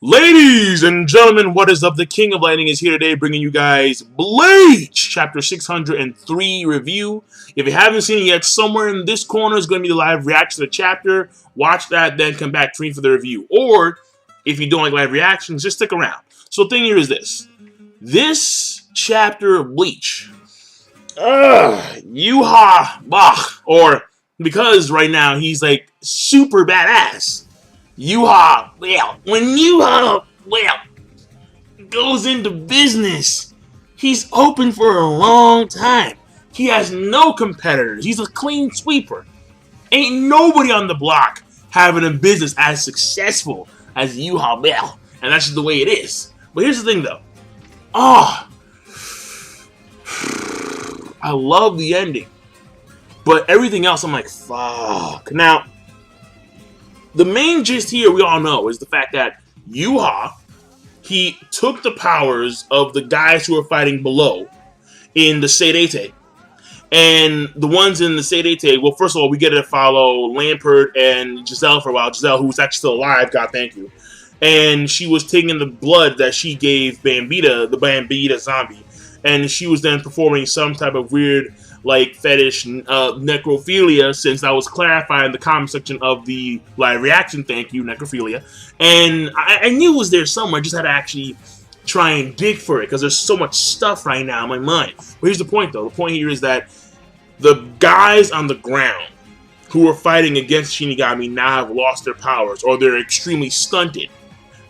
Ladies and gentlemen, what is up? The King of Lightning is here today bringing you guys Bleach Chapter 603 review. If you haven't seen it yet, somewhere in this corner is going to be the live reaction to the chapter. Watch that, then come back to me for the review. Or, if you don't like live reactions, just stick around. So the thing here is this. This chapter of Bleach, Juha, or because right now he's like super badass. Juha, when Juha, goes into business, he's open for a long time. He has no competitors. He's a clean sweeper. Ain't nobody on the block having a business as successful as Juha, and that's just the way it is. But here's the thing, though. I love the ending, but everything else, I'm like, fuck. Now, the main gist here, we all know, is the fact that Juha, he took the powers of the guys who are fighting below in the Sedete. And the ones in the Sedete, well, first of all, we get to follow Lampert and Giselle for a while. Giselle, who's actually still alive, God thank you. And she was taking the blood that she gave Bambita, the Bambita zombie. And she was then performing some type of weird, like, fetish necrophilia, since I was clarifying in the comment section of the live reaction, thank you, necrophilia. And I knew it was there somewhere, I just had to actually try and dig for it, because there's so much stuff right now in my mind. But here's the point, though. The point here is that the guys on the ground who are fighting against Shinigami now have lost their powers, or they're extremely stunted,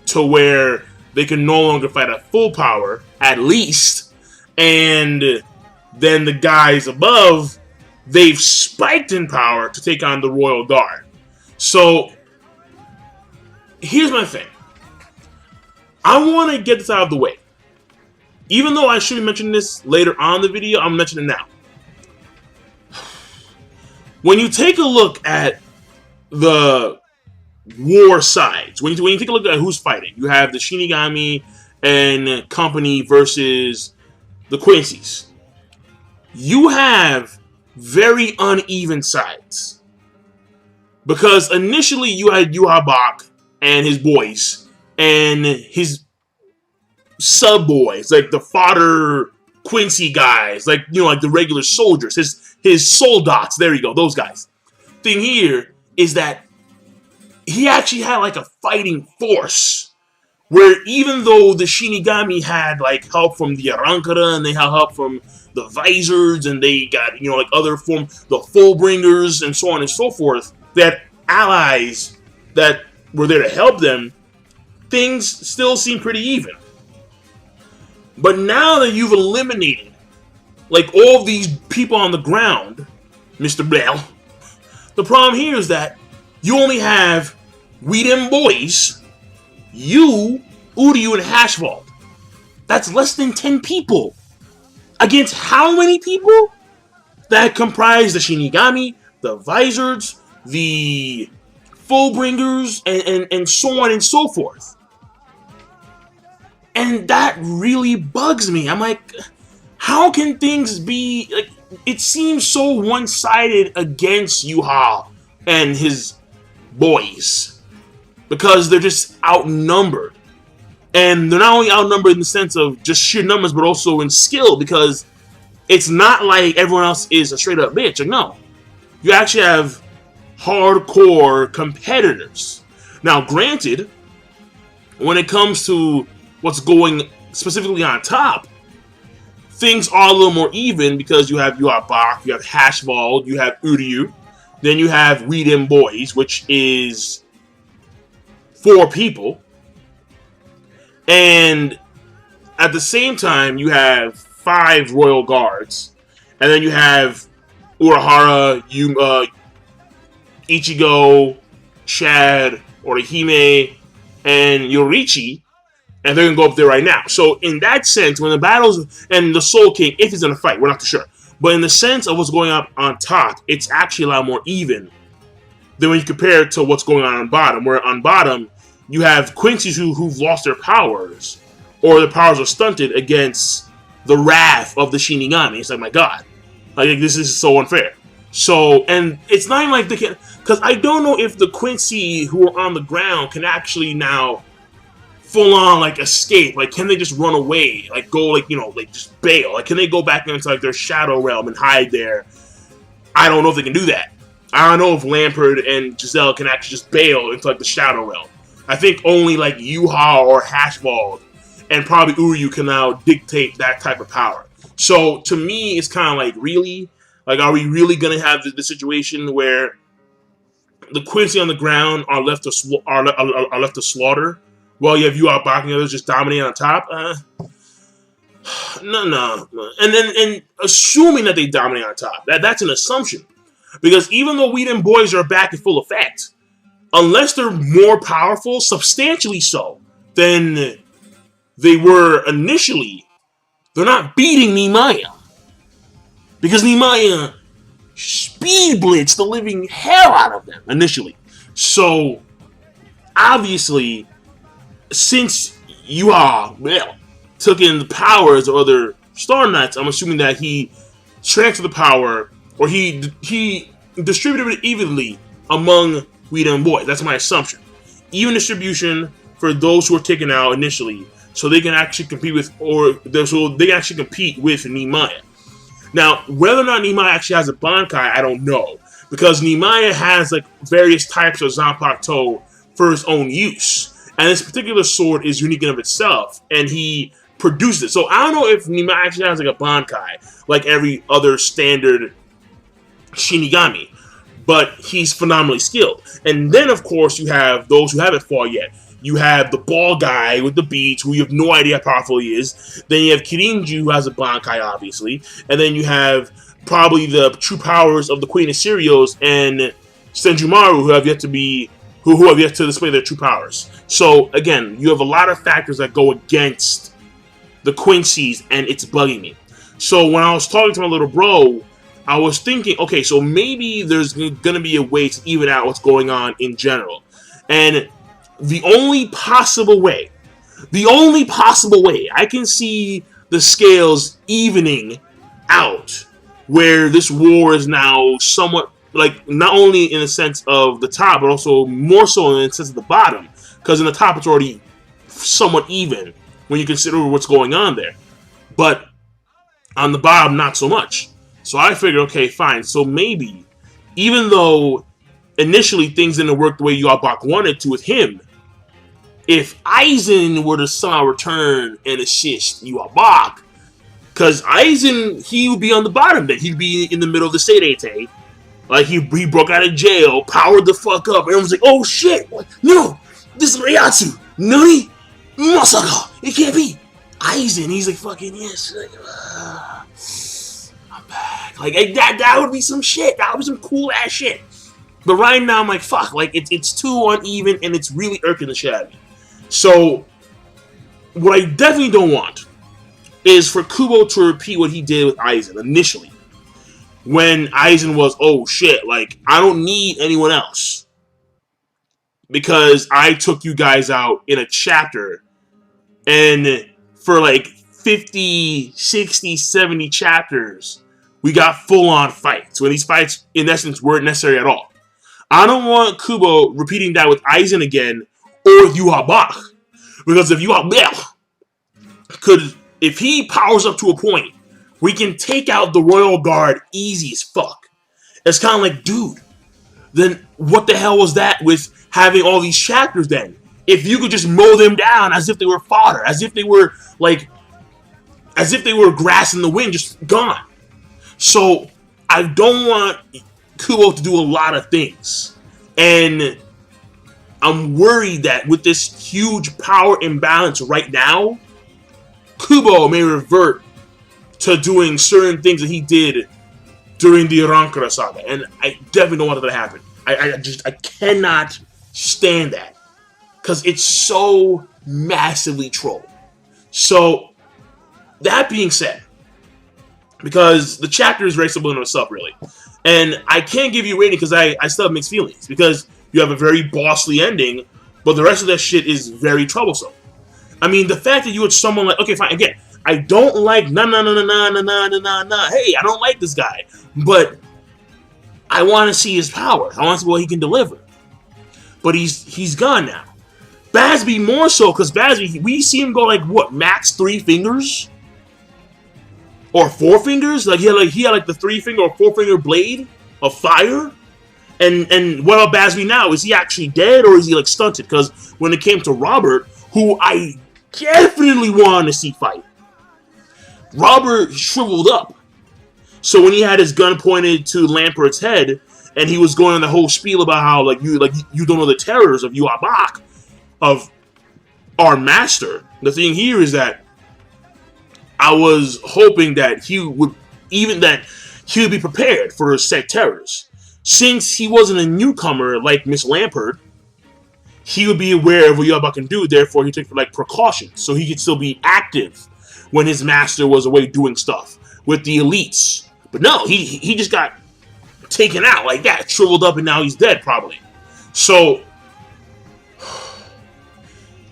to where they can no longer fight at full power, at least, and then the guys above, they've spiked in power to take on the Royal Guard. So, here's my thing. I want to get this out of the way. Even though I should be mentioning this later on in the video, I'm mentioning it now. When you take a look at the war sides, when you take a look at who's fighting, you have the Shinigami and company versus the Quincy's. You have very uneven sides. Because initially you had Juha and his boys, and his sub-boys, like the fodder Quincy guys, like, you know, like the regular soldiers, his soldats, there you go, those guys. Thing here is that he actually had like a fighting force, where even though the Shinigami had like help from the Arankara, and they had help from the Visors, and they got, you know, like other form, the Fullbringers, and so on and so forth, that allies that were there to help them, things still seem pretty even. But now that you've eliminated, like, all of these people on the ground, Mr. Bell, the problem here is that you only have we them boys, you, Uryu, and Hashwald. That's less than 10 people. Against how many people? That comprise the Shinigami, the Visors, the Fullbringers, and so on and so forth. And that really bugs me. I'm like, how can things be, like, it seems so one-sided against Juha and his boys, because they're just outnumbered. And they're not only outnumbered in the sense of just sheer numbers, but also in skill, because it's not like everyone else is a straight-up bitch. Like, no. You actually have hardcore competitors. Now, granted, when it comes to what's going specifically on top, things are a little more even, because you have Juha, you have Hashwald, you have Uryu, then you have We Dem Boys, which is 4 people. And at the same time, you have 5 Royal Guards. And then you have Urahara, Ichigo, Chad, Orihime, and Yorichi. And they're going to go up there right now. So in that sense, when the battles, and the Soul King, if he's in a fight, we're not too sure. But in the sense of what's going on top, it's actually a lot more even than when you compare it to what's going on bottom. Where on bottom, you have Quincy's who've lost their powers, or their powers are stunted against the wrath of the Shinigami. It's like, my God. Like, this is so unfair. So, and it's not even like they can, because I don't know if the Quincy who are on the ground can actually now full on like escape? Like, can they just run away? Like, go like, you know, like just bail? Like, can they go back into like their shadow realm and hide there? I don't know if they can do that. I don't know if Lampard and Giselle can actually just bail into like the shadow realm. I think only like Juha or Hashbald and probably Uryu can now dictate that type of power. So to me, it's kind of like, really? Like, are we really going to have the situation where the Quincy on the ground are left to slaughter, while you have Juha Bach and the others just dominating on top? No. And assuming that they dominate on top, that's an assumption. Because even though Whedon boys are back in full effect, unless they're more powerful, substantially so, than they were initially, they're not beating Nimaya. Because Nimaya speed blitzed the living hell out of them initially. So, obviously, since Juha, took in the powers of other Star Knights, I'm assuming that he transferred the power, or he distributed it evenly among Whedon boys. That's my assumption. Even distribution for those who were taken out initially, so they can actually compete with, Nimaya. Now, whether or not Nimaya actually has a Bankai, I don't know, because Nimaya has like various types of Zanpakuto for his own use, and this particular sword is unique in of itself, and he produced it. So I don't know if Nimaya actually has like a Bankai, like every other standard Shinigami, but he's phenomenally skilled. And then, of course, you have those who haven't fought yet. You have the ball guy with the beats, who you have no idea how powerful he is. Then you have Kirinji, who has a Bankai, obviously. And then you have probably the true powers of the Queen of Serios and Senjumaru, who have yet to display their true powers. So, again, you have a lot of factors that go against the Quincy's, and it's bugging me. So when I was talking to my little bro, I was thinking, okay, so maybe there's going to be a way to even out what's going on in general. And the only possible way I can see the scales evening out, where this war is now somewhat, like, not only in the sense of the top, but also more so in the sense of the bottom. Because in the top, it's already somewhat even when you consider what's going on there. But on the bottom, not so much. So I figured, okay, fine. So maybe, even though initially things didn't work the way Juha Bach wanted to with him, if Aizen were to somehow return and assist Juha Bach, because Aizen, he would be on the bottom then. He'd be in the middle of the Seirete. Like, he broke out of jail, powered the fuck up. Everyone's like, oh shit, no, this is Reiatsu. Nani? Masaka, it can't be. Aizen, he's like, fucking yes. Like, I'm back. Like, that would be some shit. That would be some cool ass shit. But right now, I'm like, fuck. Like, it's too uneven, and it's really irking the shit out of me. So, what I definitely don't want is for Kubo to repeat what he did with Aizen initially. When Aizen was, oh shit, like, I don't need anyone else. Because I took you guys out in a chapter, and for like 50, 60, 70 chapters, we got full-on fights. When these fights, in essence, weren't necessary at all. I don't want Kubo repeating that with Aizen again, or Juha Bach. Because if Juha Bach if he powers up to a point, we can take out the Royal Guard easy as fuck. It's kind of like, dude, then what the hell was that with having all these chapters then? If you could just mow them down as if they were fodder, as if they were grass in the wind, just gone. So I don't want Kubo to do a lot of things. And I'm worried that with this huge power imbalance right now, Kubo may revert to doing certain things that he did during the Rancor saga. And I definitely don't want that to happen. I cannot stand that. Because it's so massively trolled. So, that being said, because the chapter is very simple in itself, really. And I can't give you a rating because I still have mixed feelings. Because you have a very bossly ending, but the rest of that shit is very troublesome. I mean, the fact that you would someone like, okay, fine, again, I don't like, hey, I don't like this guy. But I want to see his power. I want to see what he can deliver. But he's gone now. Basby more so, because Basby, we see him go like, what, max 3 fingers? Or 4 fingers? Like, he had like the 3-finger or 4-finger blade of fire? And what about Basby now? Is he actually dead, or is he like stunted? Because when it came to Robert, who I definitely wanted to see fight, Robert shriveled up. So when he had his gun pointed to Lampert's head, and he was going on the whole spiel about how you don't know the terrors of Juha Bach, of our master. The thing here is that I was hoping that he would be prepared for said terrors. Since he wasn't a newcomer like Miss Lampert, he would be aware of what Juha Bach can do. Therefore, he took like precautions so he could still be active when his master was away doing stuff with the elites. But no, he just got taken out like that, shriveled up, and now he's dead probably. So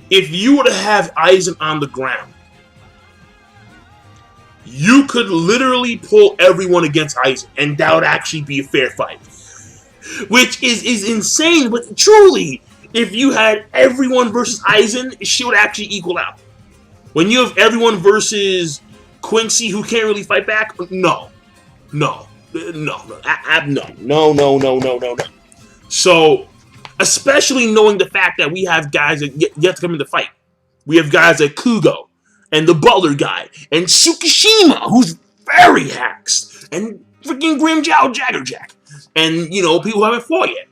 if you were to have Eisen on the ground, you could literally pull everyone against Eisen, and that would actually be a fair fight. Which is insane, but truly, if you had everyone versus Eisen, she would actually equal out. When you have everyone versus Quincy, who can't really fight back, no. So, especially knowing the fact that we have guys that yet to come in the fight. We have guys like Kugo, and the Butler guy, and Tsukishima, who's very haxed, and freaking Grim Jow Jaggerjack, and, people who haven't fought yet.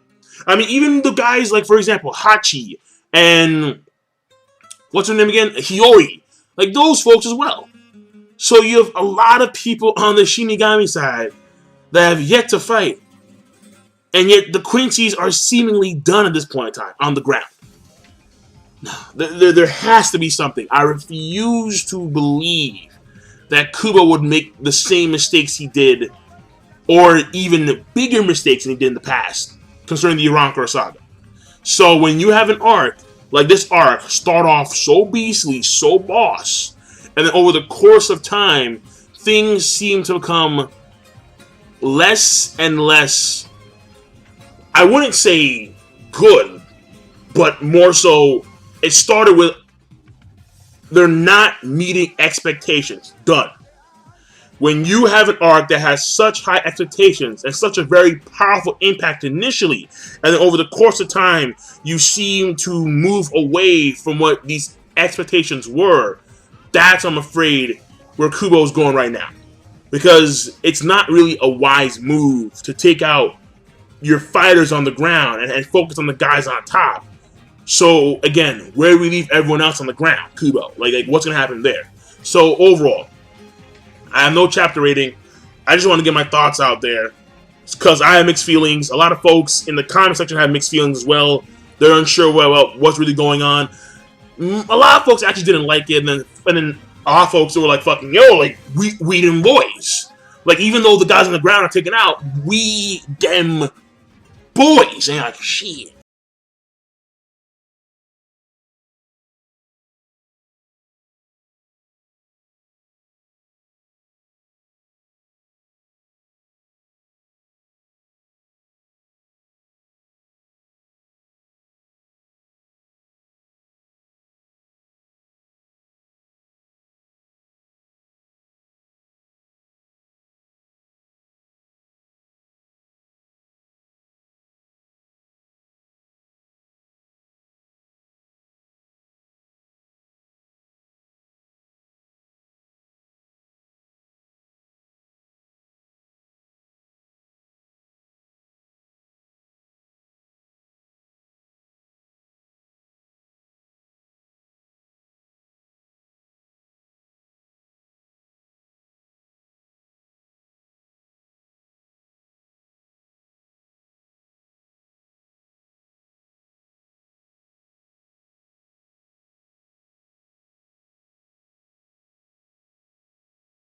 I mean, even the guys like, for example, Hachi, and, what's her name again? Hiyori. Like, those folks as well. So you have a lot of people on the Shinigami side that have yet to fight, and yet the Quincy's are seemingly done at this point in time, on the ground. There has to be something. I refuse to believe that Kubo would make the same mistakes he did, or even bigger mistakes than he did in the past, concerning the Urankar saga. So when you have an arc, like this arc, start off so beastly, so boss, and then over the course of time, things seem to become less and less, I wouldn't say good, but more so, it started with they're not meeting expectations. Done. When you have an arc that has such high expectations and such a very powerful impact initially, and then over the course of time, you seem to move away from what these expectations were, that's, I'm afraid, where Kubo's going right now. Because it's not really a wise move to take out your fighters on the ground and focus on the guys on top. So, again, where do we leave everyone else on the ground? Kubo. Like what's going to happen there? So, overall, I have no chapter rating. I just want to get my thoughts out there. Because I have mixed feelings. A lot of folks in the comment section have mixed feelings as well. They're unsure what's really going on. A lot of folks actually didn't like it. And then a lot of folks were like, fucking, yo, like, we them boys. Like, even though the guys on the ground are taken out, we them boys. And like, shit.